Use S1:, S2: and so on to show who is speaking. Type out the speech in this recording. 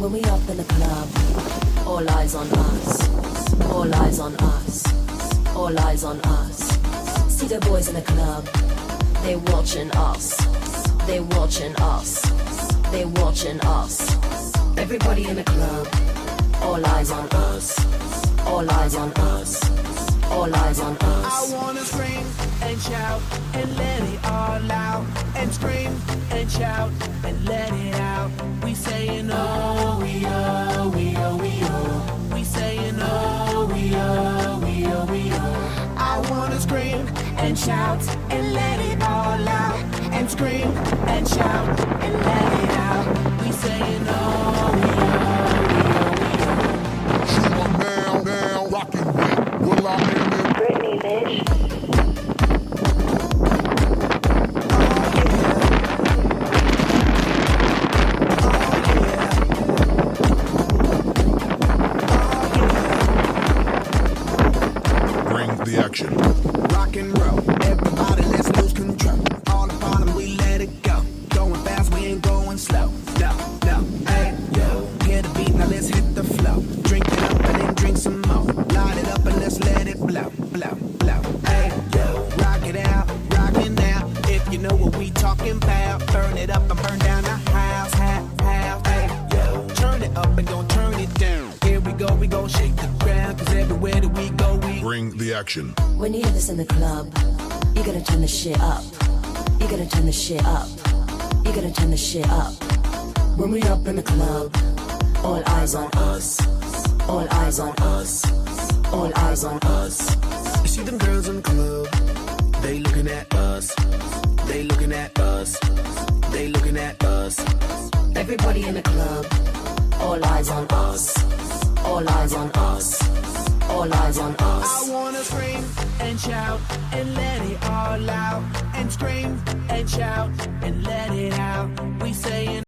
S1: When we up in the club, all eyes on us. All eyes on us. All eyes on us. See the boys in the club. They watching us. They watching us. They watching us. Everybody in the club. All eyes on us. All eyes on us. All eyes on us.
S2: I wanna scream and shout and let it all out. And scream and shout and let it out. We saying oh, we oh, we oh, we oh. We saying oh, we oh, we oh, we oh. I wanna scream and shout and let it all out. And scream and shout and let it out. We saying oh, we oh, we oh, we oh.
S3: You are now rocking with Will I Am in
S4: Britney, bitch.
S3: Bring the action.
S2: Rock and roll, everybody let's lose control. All the bottom we let it go. Going fast, we ain't going slow. No, no, hey, yo. Hear the beat, now let's hit the flow. Drink it up and then drink some more. Light it up and let's let it blow, blow, blow. Hey, yo. Rock it out, rock it now. If you know what we talking about, burn it up and burn down the house, house. Hey, yo. Turn it up and gon' turn it down. Here we gon' shake the ground. Cause everywhere that we go, we
S3: Bring the action.
S1: When you hear this in the club, you gotta turn the shit up. You gotta turn the shit up. You gotta turn the shit up. When we up in the club, all eyes on us. All eyes on us. All eyes on us.
S2: You see them girls in the club, they looking at us. They looking at us. They looking at us.
S1: Everybody in the club, all eyes on us. All eyes on us. All eyes on us.
S2: I wanna scream and shout and let it all out. And scream and shout and let it out. We saying